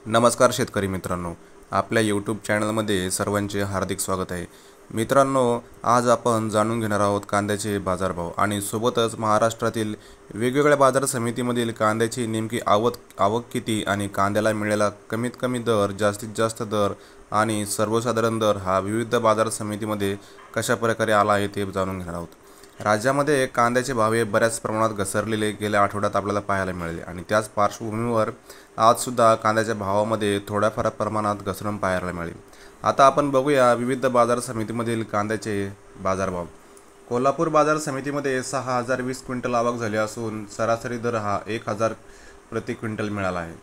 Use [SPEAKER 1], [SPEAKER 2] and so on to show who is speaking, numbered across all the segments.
[SPEAKER 1] नमस्कार शेतकरी मित्रांनो, आपल्या यूट्यूब चॅनलमध्ये सर्वांचे हार्दिक स्वागत आहे. मित्रांनो, आज आपण जाणून घेणार आहोत कांद्याचे बाजारभाव आणि सोबतच महाराष्ट्रातील वेगवेगळ्या बाजार समितीमधील कांद्याची नेमकी आवक किती आणि कांद्याला मिळालेला कमीत कमी दर, जास्तीत जास्त दर आणि सर्वसाधारण दर हा विविध बाजार समितीमध्ये कशा प्रकारे आला आहे ते जाणून घेणार आहोत. राज्यामध्ये कांद्याचे भाव हे बऱ्याच प्रमाणात घसरलेले गेल्या आठवड्यात आपल्याला पाहायला मिळाले आणि त्याच पार्श्वभूमीवर आजसुद्धा कांद्याच्या भावामध्ये थोड्याफार प्रमाणात घसरण पाहायला मिळाली. आता आपण बघूया विविध बाजार समितीमधील कांद्याचे बाजारभाव. कोल्हापूर बाजार समितीमध्ये 6,020 क्विंटल आवक झाली असून सरासरी दर हा 1,000 प्रति क्विंटल मिळाला आहे.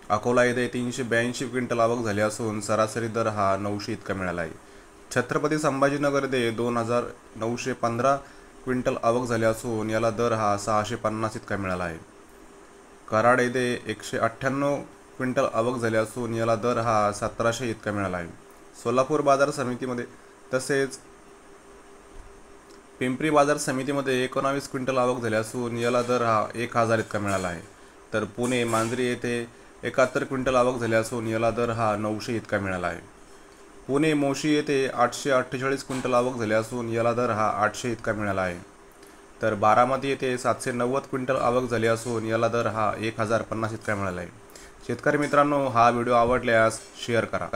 [SPEAKER 1] अकोला येथे 382 क्विंटल आवक झाली असून सरासरी दर हा 900 इतका मिळाला आहे. छत्रपती संभाजीनगर येथे 2,915 क्विंटल आवक झाली असून याला दर हा 650 इतका मिळाला आहे. कराड येथे 198 क्विंटल आवक झाली असून याला दर हा 1700 इतका मिळाला आहे. सोलापूर बाजार समितीमध्ये तसेच पिंपरी बाजार समितीमध्ये 19 क्विंटल आवक झाली असून याला दर हा 1,000 इतका मिळाला आहे. तर पुणे मांजरी येथे 71 क्विंटल आवक झाली असून याला दर हा 900 इतका मिळाला आहे. पुणे मोशी येथे 848 क्विंटल आवक झाली असून याला दर हा 800 इतका मिळाला आहे. तर बारामती येथे 790 क्विंटल आवक झाली असून याला दर हा 1,050 इतका मिळाला आहे. शेतकरी मित्रांनो, हा व्हिडिओ आवडल्यास शेअर करा.